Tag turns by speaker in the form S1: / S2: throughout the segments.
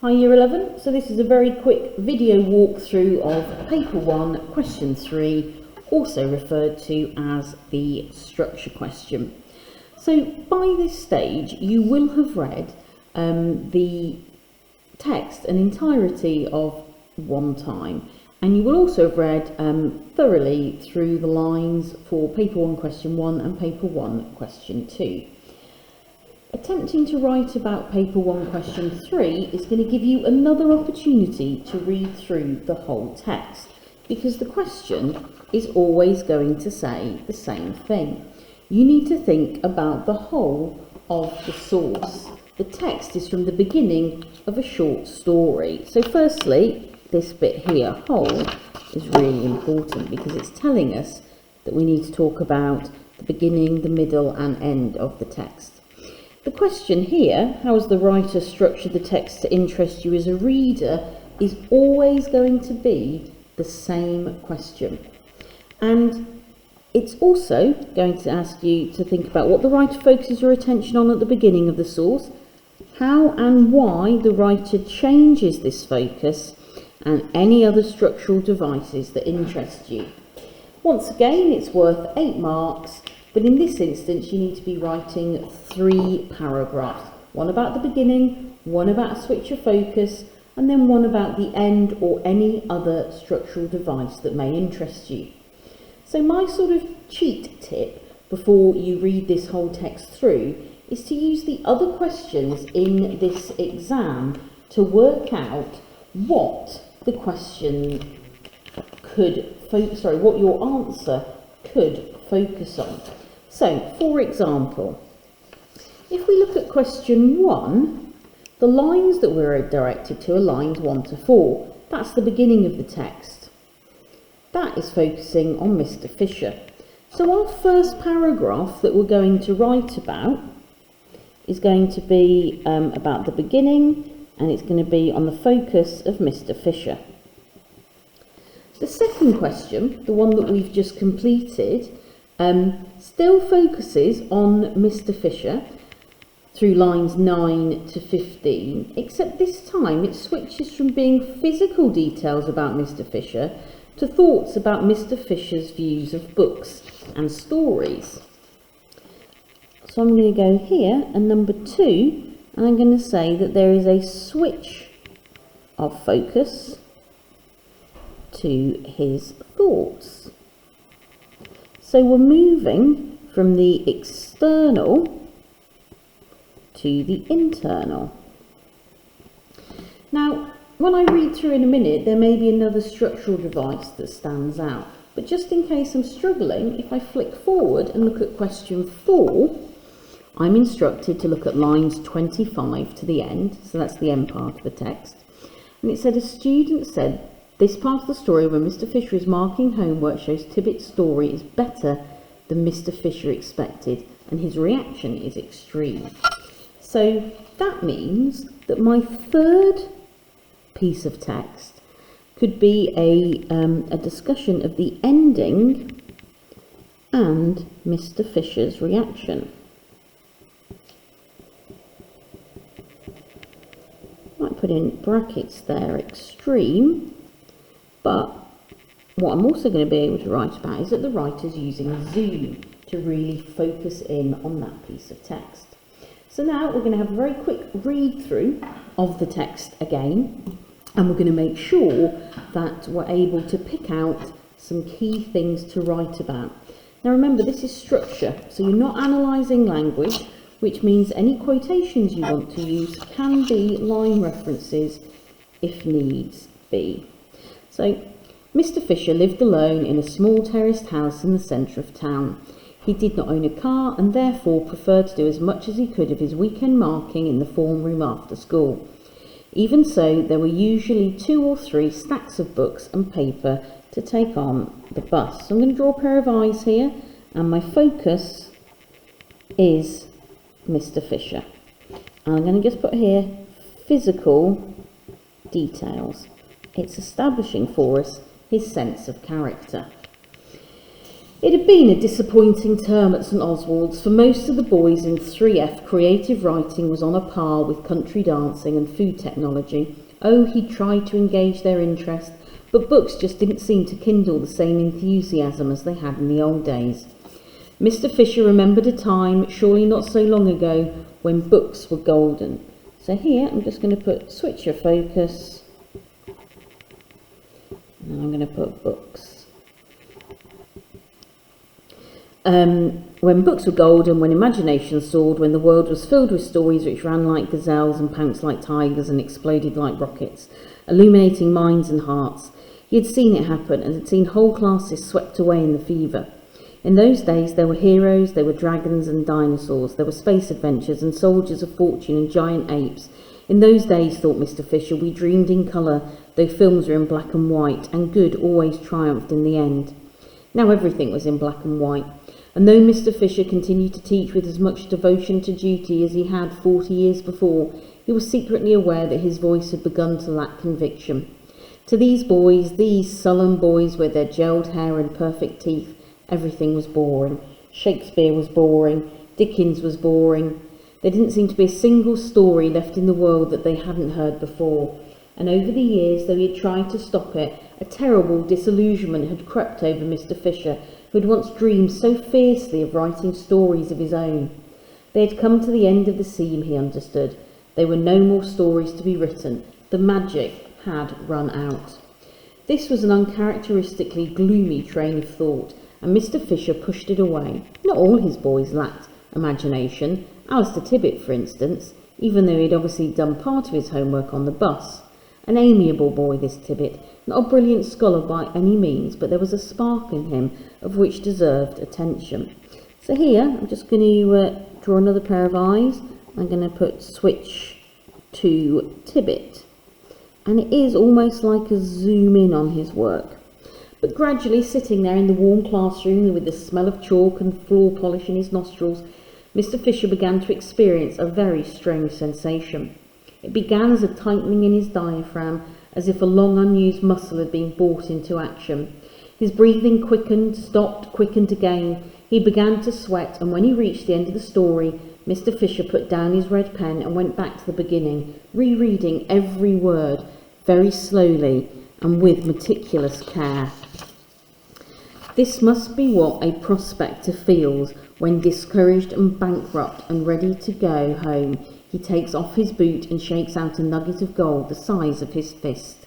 S1: Hi Year 11, so this is a very quick video walkthrough of Paper 1, Question 3, also referred to as the structure question. So by this stage you will have read the text an entirety of one time, and you will also have read thoroughly through the lines for Paper 1 Question 1 and Paper 1 Question 2. Attempting to write about Paper 1 Question 3 is going to give you another opportunity to read through the whole text, because the question is always going to say the same thing. You need to think about the whole of the source. The text is from the beginning of a short story. So firstly, this bit here, whole, is really important because it's telling us that we need to talk about the beginning, the middle and end of the text. The question here, how has the writer structured the text to interest you as a reader, is always going to be the same question. And it's also going to ask you to think about what the writer focuses your attention on at the beginning of the source, how and why the writer changes this focus, and any other structural devices that interest you. Once again, it's worth 8 marks. But in this instance, you need to be writing 3 paragraphs. One about the beginning, one about a switch of focus, and then one about the end or any other structural device that may interest you. So my sort of cheat tip before you read this whole text through is to use the other questions in this exam to work out what the question could what your answer could focus on. So, for example, if we look at question 1, the lines that we're directed to are lines 1 to 4. That's the beginning of the text. That is focusing on Mr. Fisher. So our first paragraph that we're going to write about is going to be about the beginning, and it's going to be on the focus of Mr. Fisher. The second question, the one that we've just completed, still focuses on Mr. Fisher through lines 9 to 15, except this time it switches from being physical details about Mr. Fisher to thoughts about Mr. Fisher's views of books and stories. So I'm going to go here and number 2, and I'm going to say that there is a switch of focus to his thoughts. So we're moving from the external to the internal. Now, when I read through in a minute, there may be another structural device that stands out. But just in case I'm struggling, if I flick forward and look at question 4, I'm instructed to look at lines 25 to the end. So that's the end part of the text. And it said, a student said, this part of the story where Mr. Fisher is marking homework shows Tibbet's story is better than Mr. Fisher expected, and his reaction is extreme. So that means that my third piece of text could be a discussion of the ending and Mr. Fisher's reaction. Might put in brackets there, extreme. But what I'm also going to be able to write about is that the writer's using zoom to really focus in on that piece of text. So now we're going to have a very quick read through of the text again, and we're going to make sure that we're able to pick out some key things to write about. Now remember, this is structure, so you're not analysing language, which means any quotations you want to use can be line references if needs be. So, Mr. Fisher lived alone in a small terraced house in the centre of town. He did not own a car and therefore preferred to do as much as he could of his weekend marking in the form room after school. Even so, there were usually 2 or 3 stacks of books and paper to take on the bus. So I'm going to draw a pair of eyes here, and my focus is Mr. Fisher. And I'm going to just put here physical details. It's establishing for us his sense of character. It had been a disappointing term at St Oswald's. For most of the boys in 3F, creative writing was on a par with country dancing and food technology. Oh, he tried to engage their interest, but books just didn't seem to kindle the same enthusiasm as they had in the old days. Mr Fisher remembered a time, surely not so long ago, when books were golden. So here I'm just going to put switch your focus, and I'm going to put books. When books were golden, when imagination soared, when the world was filled with stories which ran like gazelles and pounced like tigers and exploded like rockets, illuminating minds and hearts. He had seen it happen and had seen whole classes swept away in the fever. In those days there were heroes, there were dragons and dinosaurs, there were space adventures and soldiers of fortune and giant apes. In those days, thought Mr Fisher, we dreamed in colour, though films were in black and white, and good always triumphed in the end. Now everything was in black and white, and though Mr Fisher continued to teach with as much devotion to duty as he had 40 years before, he was secretly aware that his voice had begun to lack conviction. To these boys, these sullen boys with their gelled hair and perfect teeth, everything was boring. Shakespeare was boring, Dickens was boring. There didn't seem to be a single story left in the world that they hadn't heard before. And over the years, though he had tried to stop it, a terrible disillusionment had crept over Mr Fisher, who had once dreamed so fiercely of writing stories of his own. They had come to the end of the seam, he understood. There were no more stories to be written. The magic had run out. This was an uncharacteristically gloomy train of thought, and Mr Fisher pushed it away. Not all his boys lacked imagination. Alistair Tibbet, for instance, even though he'd obviously done part of his homework on the bus. An amiable boy, this Tibbet, not a brilliant scholar by any means, but there was a spark in him of which deserved attention. So here, I'm just going to draw another pair of eyes. I'm going to put switch to Tibbet. And it is almost like a zoom in on his work. But gradually, sitting there in the warm classroom with the smell of chalk and floor polish in his nostrils, Mr Fisher began to experience a very strange sensation. It began as a tightening in his diaphragm, as if a long unused muscle had been brought into action. His breathing quickened, stopped, quickened again. He began to sweat, and when he reached the end of the story, Mr Fisher put down his red pen and went back to the beginning, rereading every word very slowly and with meticulous care. This must be what a prospector feels when, discouraged and bankrupt and ready to go home, he takes off his boot and shakes out a nugget of gold the size of his fist.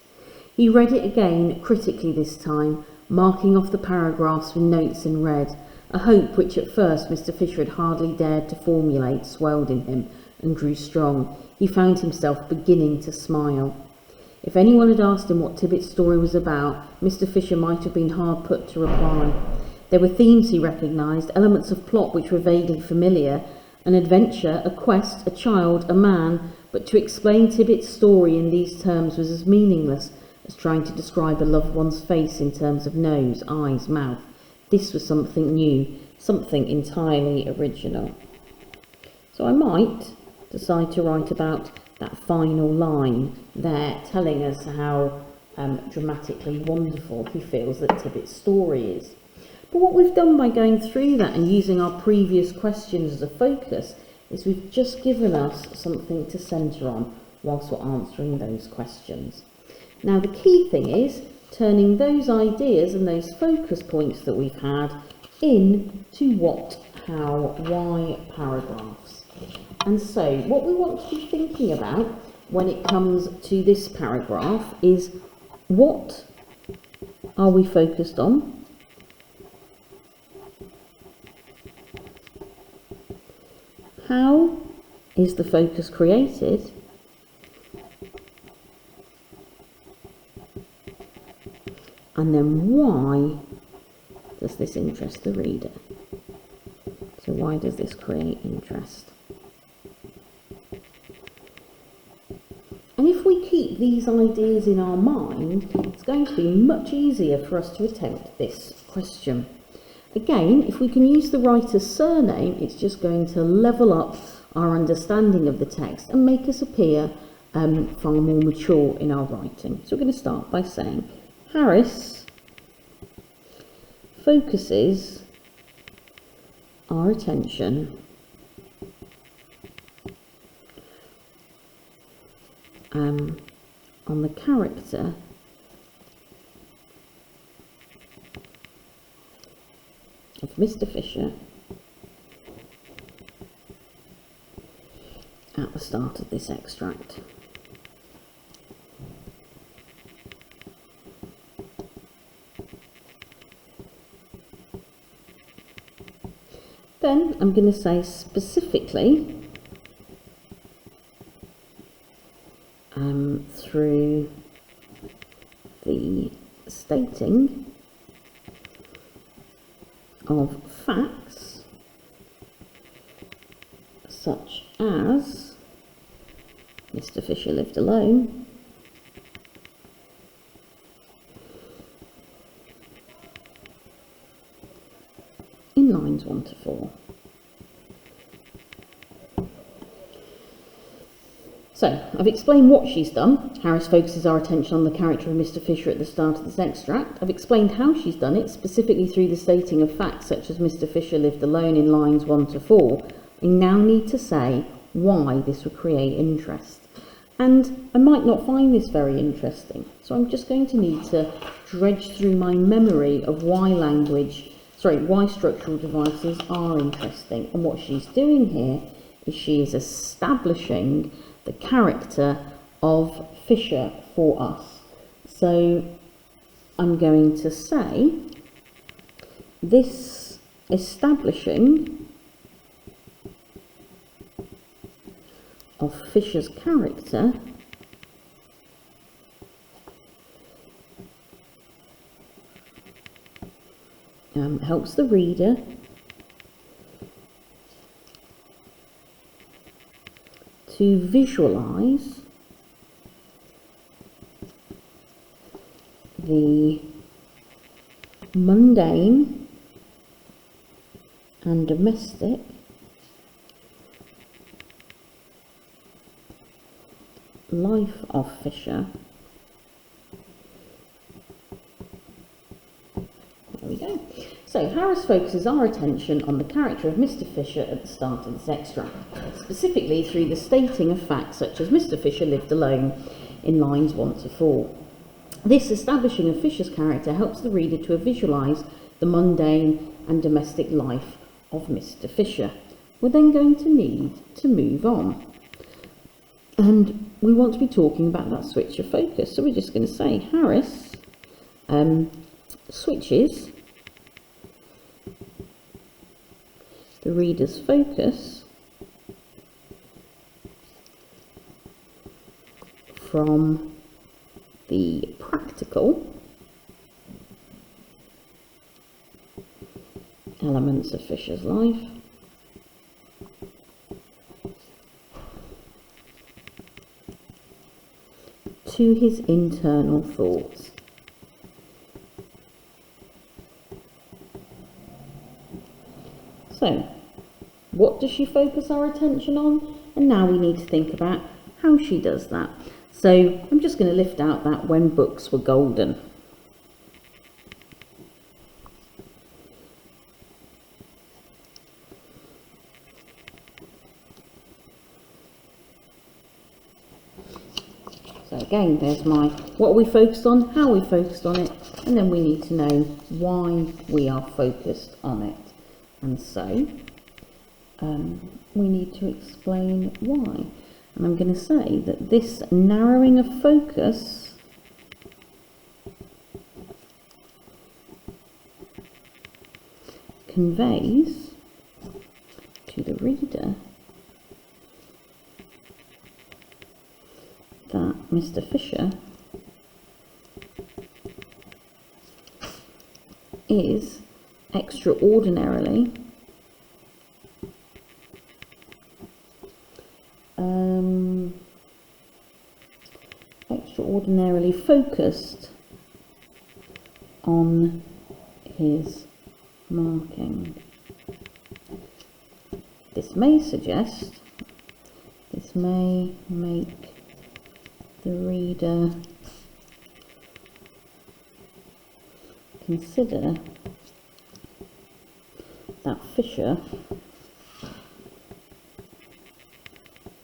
S1: He read it again, critically this time, marking off the paragraphs with notes in red. A hope which at first Mr Fisher had hardly dared to formulate swelled in him and grew strong. He found himself beginning to smile. If anyone had asked him what Tibbet's story was about, Mr Fisher might have been hard put to reply. There were themes he recognised, elements of plot which were vaguely familiar, an adventure, a quest, a child, a man, but to explain Tibbet's story in these terms was as meaningless as trying to describe a loved one's face in terms of nose, eyes, mouth. This was something new, something entirely original. So I might decide to write about that final line there, telling us how dramatically wonderful he feels that Tibbet's story is. But what we've done by going through that and using our previous questions as a focus is we've just given us something to centre on whilst we're answering those questions. Now the key thing is turning those ideas and those focus points that we've had into what, how, why paragraphs. And so what we want to be thinking about when it comes to this paragraph is, what are we focused on? How is the focus created? And then why does this interest the reader? So why does this create interest? And if we keep these ideas in our mind, it's going to be much easier for us to attempt this question. Again, if we can use the writer's surname, it's just going to level up our understanding of the text and make us appear far more mature in our writing. So we're going to start by saying, Harris focuses our attention on the character of Mr. Fisher at the start of this extract. Then I'm going to say specifically through the stating of facts such as Mr. Fisher lived alone in lines 1 to 4. So, I've explained what she's done. Harris focuses our attention on the character of Mr. Fisher at the start of this extract. I've explained how she's done it, specifically through the stating of facts such as Mr. Fisher lived alone in lines 1 to 4. I now need to say why this would create interest. And I might not find this very interesting, so I'm just going to need to dredge through my memory of why structural devices are interesting. And what she's doing here is she is establishing the character of Fisher for us. So I'm going to say this establishing of Fisher's character helps the reader to visualize the mundane and domestic life of Fisher. There we go. So Harris focuses our attention on the character of Mr. Fisher at the start of this extract, specifically through the stating of facts such as Mr. Fisher lived alone in lines 1 to 4. This establishing of Fisher's character helps the reader to visualise the mundane and domestic life of Mr. Fisher. We're then going to need to move on. And we want to be talking about that switch of focus. So we're just going to say Harris switches the reader's focus from the practical elements of Fisher's life to his internal thoughts. So, what does she focus our attention on? And now we need to think about how she does that. So, I'm just going to lift out that when books were golden. So again, there's my what we focused on, how we focused on it, and then we need to know why we are focused on it. And so we need to explain why. And I'm going to say that this narrowing of focus conveys to the reader that Mr. Fisher is extraordinarily focused on his marking. This may make the reader consider that Fisher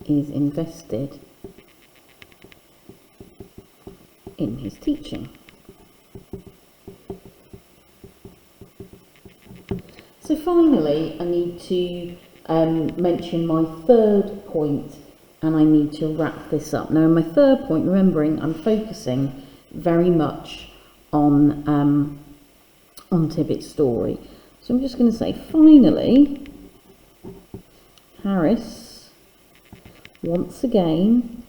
S1: is invested in his teaching. So finally, I need to mention my third point, and I need to wrap this up. Now, in my third point, remembering I'm focusing very much on Tibbitt's story. So I'm just going to say, finally, Harris once again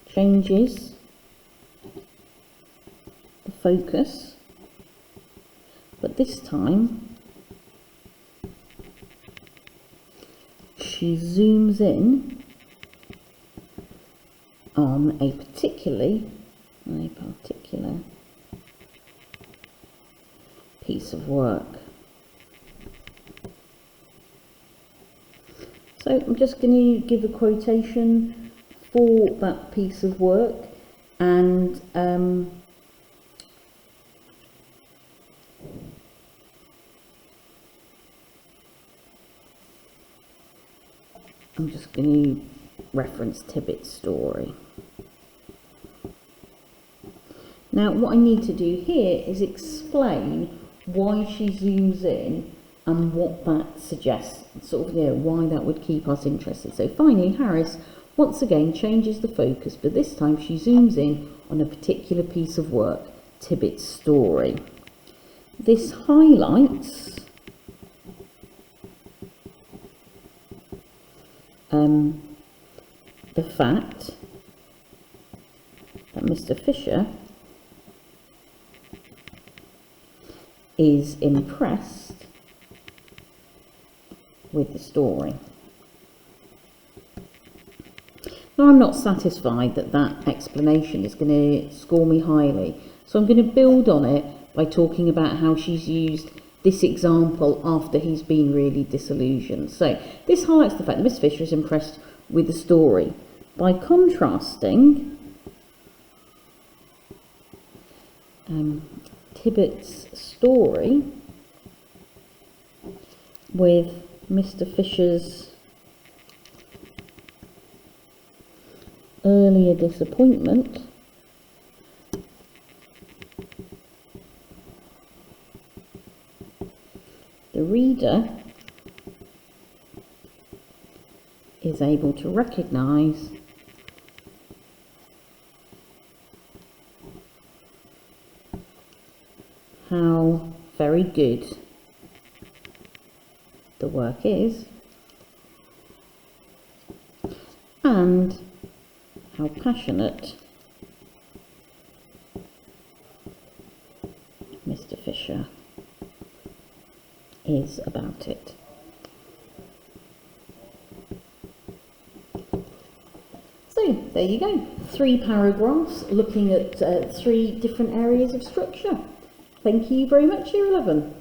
S1: changes the focus, but this time she zooms in on a particular piece of work. So I'm just going to give a quotation for that piece of work, and I'm just going to reference Tibbitt's story. Now, what I need to do here is explain why she zooms in and what that suggests, sort of, why that would keep us interested. So finally, Harris once again changes the focus, but this time she zooms in on a particular piece of work, Tibbitt's story. This highlights the fact that Mr. Fisher is impressed with the story. Now, I'm not satisfied that that explanation is going to score me highly, so I'm going to build on it by talking about how she's used this example after he's been really disillusioned. So this highlights the fact that Miss Fisher is impressed with the story by contrasting Tibbitt's story with Mr. Fisher's earlier disappointment the reader is able to recognise how very good the work is and how passionate Mr. Fisher is about it. So there you go, 3 paragraphs looking at 3 different areas of structure. Thank you very much, Year 11.